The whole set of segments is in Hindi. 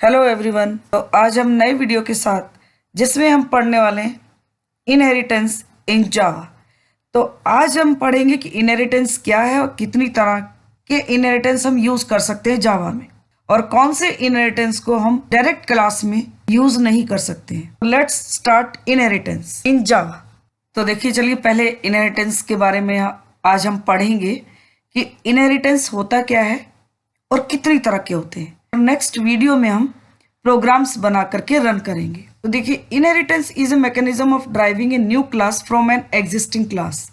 Hello everyone. तो आज हम नए वीडियो के साथ जिसमें हम पढ़ने वाले हैं इनहेरिटेंस इन जावा। तो आज हम पढ़ेंगे कि इनहेरिटेंस क्या है और कितनी तरह के इनहेरिटेंस हम यूज़ कर सकते हैं जावा में, और कौन से इनहेरिटेंस को हम डायरेक्ट क्लास में यूज़ नहीं कर सकते हैं। लेट्स स्टार्ट इनहेरिटेंस इन जावा। तो देखिए, चलिए पहले इनहेरिटेंस के बारे में आज हम पढ़ेंगे कि इनहेरिटेंस होता क्या है और कितनी तरह के होते हैं। नेक्स्ट वीडियो में हम प्रोग्राम्स बना करके रन करेंगे। तो देखिए, inheritance is a mechanism of driving a new class from an existing class.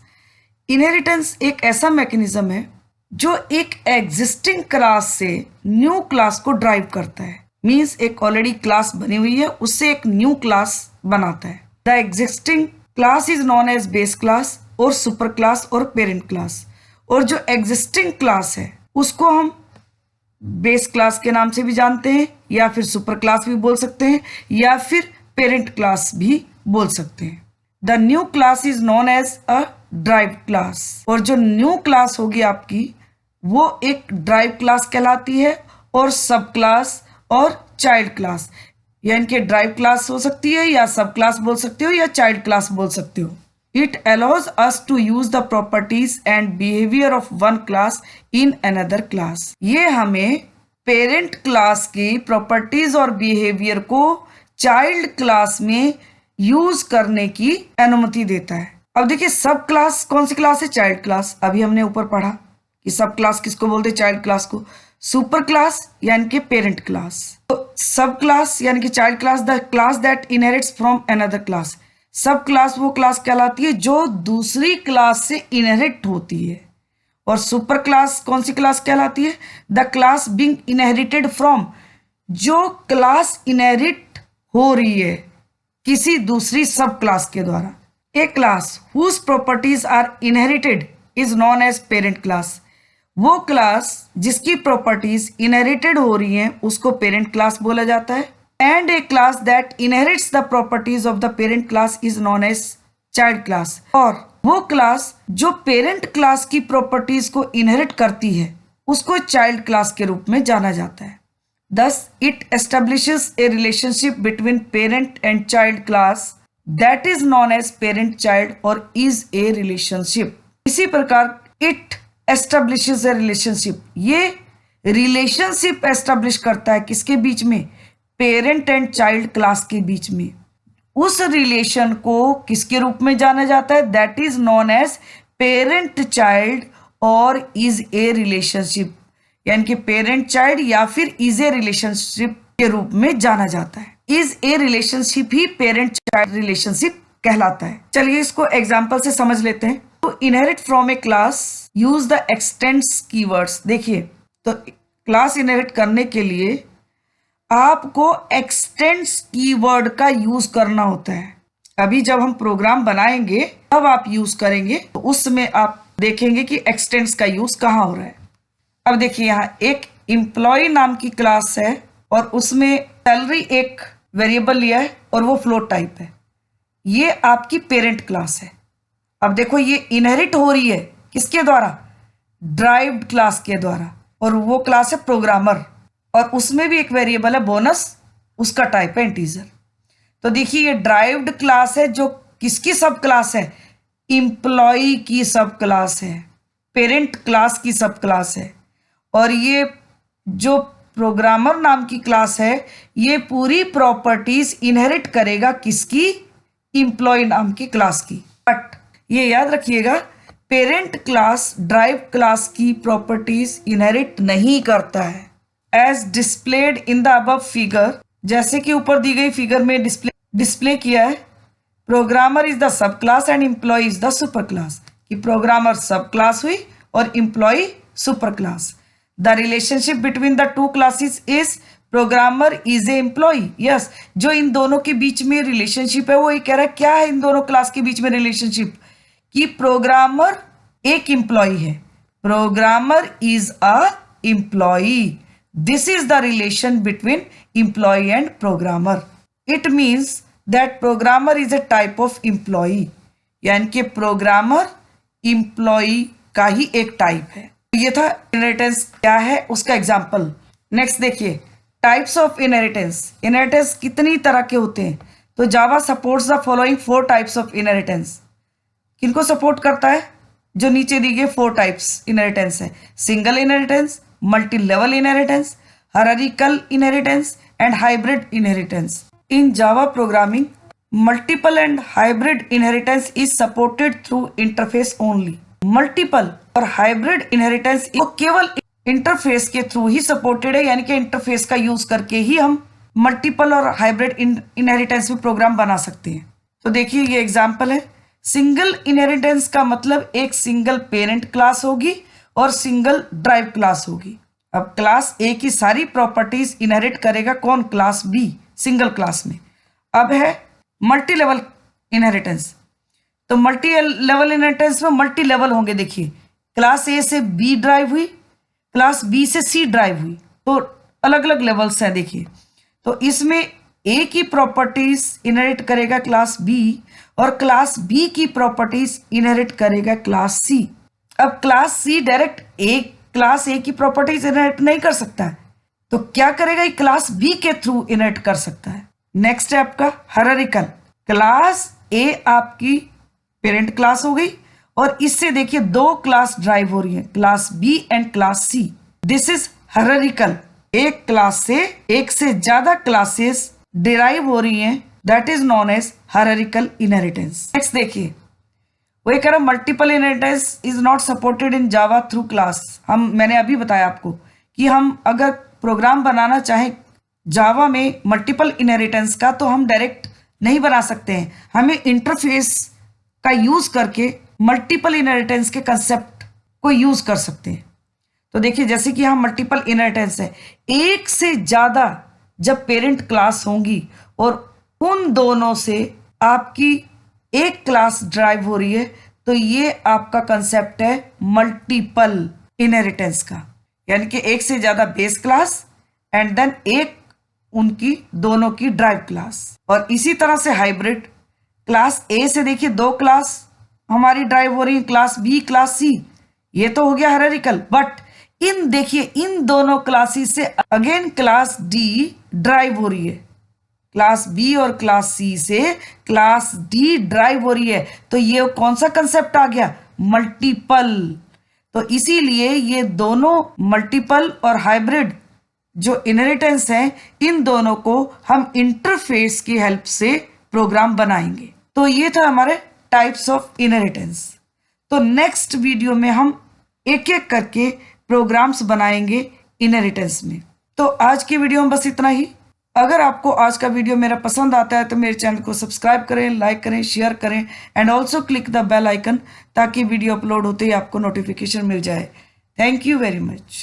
Inheritance एक ऐसा मैकेनिज्म है जो एक एग्जिस्टिंग क्लास से न्यू क्लास को ड्राइव करता है। मीन्स एक ऑलरेडी क्लास बनी हुई है उससे एक न्यू क्लास बनाता है। The existing class is known as base class और सुपर क्लास और पेरेंट क्लास। और जो एग्जिस्टिंग क्लास है उसको हम बेस क्लास के नाम से भी जानते हैं, या फिर सुपर क्लास भी बोल सकते हैं, या फिर पेरेंट क्लास भी बोल सकते हैं। The new class is known as a derived class. और जो न्यू क्लास होगी आपकी वो एक ड्राइव क्लास कहलाती है, और सब क्लास और चाइल्ड क्लास, यानी कि ड्राइव क्लास हो सकती है या सब क्लास बोल सकते हो या चाइल्ड क्लास बोल सकते हो। It allows us to use the properties and behavior of one class in another class. ये हमें पेरेंट क्लास की प्रॉपर्टीज और बिहेवियर को चाइल्ड क्लास में यूज करने की अनुमति देता है। अब देखिए, सब क्लास कौन सी क्लास है? Child class. अभी हमने ऊपर पढ़ा कि सब क्लास किसको बोलते हैं? चाइल्ड क्लास को। सुपर क्लास यानी कि पेरेंट क्लास। तो सब क्लास यानी कि child class the class that inherits from another class. सब क्लास वो क्लास कहलाती है जो दूसरी क्लास से इनहेरिट होती है। और सुपर क्लास कौन सी क्लास कहलाती है? The class being inherited from, जो क्लास इनहेरिट हो रही है किसी दूसरी सब क्लास के द्वारा। A class whose properties are inherited is known as parent class. वो क्लास जिसकी प्रॉपर्टीज इनहेरिटेड हो रही हैं उसको पेरेंट क्लास बोला जाता है। And a class that inherits the properties of the parent class is known as child class। और वो क्लास जो पेरेंट क्लास की प्रॉपर्टीज को इनहेरिट करती है उसको चाइल्ड क्लास के रूप में जाना जाता है। Thus, it establishes a relationship between parent and child class that is known as parent-child or is a relationship। इसी प्रकार it establishes a relationship, ये रिलेशनशिप एस्टेब्लिश करता है किसके बीच में? पेरेंट एंड चाइल्ड क्लास के बीच में। उस रिलेशन को किसके रूप में जाना जाता है? That is known as parent child और इज ए रिलेशनशिप, यानी कि पेरेंट चाइल्ड या फिर इज ए रिलेशनशिप के रूप में जाना जाता है। Is a relationship he parent child relationship कहलाता है। चलिए इसको एग्जाम्पल से समझ लेते हैं। तो inherit from A class use the x tends keywords. देखिए, तो क्लास इनहेरिट करने के लिए आपको एक्सटेंड्स कीवर्ड का यूज करना होता है। अभी जब हम प्रोग्राम बनाएंगे तब आप यूज करेंगे, तो उस समय आप देखेंगे कि एक्सटेंड्स का यूज कहाँ हो रहा है। अब देखिए, यहाँ एक एम्प्लॉय नाम की क्लास है और उसमें सैलरी एक वेरिएबल लिया है और वो फ्लोट टाइप है। ये आपकी पेरेंट क्लास है। अब देखो, ये इनहेरिट हो रही है किसके द्वारा? ड्राइव्ड क्लास के द्वारा। और वो क्लास है प्रोग्रामर, और उसमें भी एक वेरिएबल है बोनस, उसका टाइप है इंटीजर। तो देखिए, ये ड्राइव्ड क्लास है जो किसकी सब क्लास है? एम्प्लॉय की सब क्लास है, पेरेंट क्लास की सब क्लास है। और ये जो प्रोग्रामर नाम की क्लास है ये पूरी प्रॉपर्टीज इनहेरिट करेगा किसकी? एम्प्लॉय नाम की क्लास की। बट ये याद रखिएगा, पेरेंट क्लास ड्राइव क्लास की प्रॉपर्टीज इनहेरिट नहीं करता है। As displayed in the above figure, जैसे कि ऊपर दी गई फिगर में डिस्प्ले किया है, programmer is the sub class and employee is the super class. कि प्रोग्रामर सब क्लास हुई और employee super class. The relationship between the two classes is programmer is a employee. Yes, जो इन दोनों के बीच में रिलेशनशिप है वो ये कह रहा है क्या है इन दोनों क्लास के बीच में रिलेशनशिप? कि प्रोग्रामर एक एम्प्लॉय है, programmer is a employee. This is the relation between employee and programmer. It means that programmer is a type of employee, यानी कि प्रोग्रामर एम्प्लॉय का ही एक टाइप है। ये था इनहेरिटेंस क्या है उसका एग्जाम्पल। नेक्स्ट देखिए, टाइप्स ऑफ इनहेरिटेंस, इनहेरिटेंस कितनी तरह के होते हैं। तो Java supports the following 4 types of inheritance. किनको सपोर्ट करता है, जो नीचे दी गई 4 टाइप्स इनहेरिटेंस है। Single inheritance, multi level inheritance, hierarchical inheritance and hybrid inheritance. In Java programming multiple and hybrid inheritance is supported through interface only. Multiple और हाइब्रिड इनहेरिटेंस केवल इंटरफेस के थ्रू ही सपोर्टेड है, यानी कि इंटरफेस का यूज करके ही हम मल्टीपल और हाइब्रिड इनहेरिटेंस में प्रोग्राम बना सकते हैं। तो देखिए ये एग्जांपल है। सिंगल इनहेरिटेंस का मतलब एक सिंगल पेरेंट क्लास होगी और सिंगल ड्राइव क्लास होगी। अब क्लास ए की सारी प्रॉपर्टीज इनहेरिट करेगा कौन, क्लास बी सिंगल क्लास में। अब है मल्टी लेवल इनहेरिटेंस। तो मल्टी लेवल इनहेरिटेंस में मल्टी लेवल होंगे। देखिए क्लास ए से बी ड्राइव हुई, क्लास बी से सी ड्राइव हुई, तो अलग अलग लेवल्स हैं। देखिए तो इसमें ए की प्रॉपर्टीज इनहेरिट करेगा क्लास बी और क्लास बी की प्रॉपर्टीज इनहेरिट करेगा क्लास सी। अब class C direct class A की प्रॉपर्टीज इनहेरिट नहीं कर सकता है, तो क्या करेगा, क्लास बी के थ्रू इनहेरिट कर सकता है। नेक्स्ट है आपका हायरार्किकल। क्लास ए आपकी पेरेंट क्लास हो गई और इससे देखिए 2 क्लास ड्राइव हो रही है, class B and class C. This is hierarchical. एक क्लास से एक से ज्यादा क्लासेस डिराइव हो रही हैं, that is known as hierarchical inheritance. Next देखिए वो कह रहा multiple inheritance is not supported in Java through class. मैंने अभी बताया आपको कि हम अगर प्रोग्राम बनाना चाहें जावा में मल्टीपल इनहेरिटेंस का तो हम डायरेक्ट नहीं बना सकते हैं, हमें इंटरफेस का यूज करके मल्टीपल इनहेरिटेंस के कंसेप्ट को यूज कर सकते हैं। तो देखिए जैसे कि यहाँ मल्टीपल इनहेरिटेंस है, एक से ज्यादा जब पेरेंट क्लास होंगी और उन दोनों से आपकी एक क्लास ड्राइव हो रही है, तो ये आपका कंसेप्ट है मल्टीपल इनहेरिटेंस का, यानी कि एक से ज्यादा बेस क्लास एंड देन एक उनकी दोनों की ड्राइव क्लास। और इसी तरह से हाइब्रिड, क्लास ए से देखिए 2 क्लास हमारी ड्राइव हो रही है, क्लास बी क्लास सी, ये तो हो गया हायरार्किकल। बट इन देखिए इन दोनों क्लासेस से अगेन क्लास डी ड्राइव हो रही है, क्लास बी और क्लास सी से क्लास डी ड्राइव हो रही है, तो ये कौन सा कंसेप्ट आ गया, मल्टीपल। तो इसीलिए ये दोनों मल्टीपल और हाइब्रिड जो इनहेरिटेंस है, इन दोनों को हम इंटरफेस की हेल्प से प्रोग्राम बनाएंगे। तो ये था हमारे टाइप्स ऑफ इनहेरिटेंस। तो नेक्स्ट वीडियो में हम एक एक करके प्रोग्राम्स बनाएंगे इनहेरिटेंस में। तो आज की वीडियो में बस इतना ही। अगर आपको आज का वीडियो मेरा पसंद आता है तो मेरे चैनल को सब्सक्राइब करें, लाइक करें, शेयर करें and also click the bell icon, ताकि वीडियो अपलोड होते ही आपको नोटिफिकेशन मिल जाए। Thank you very much.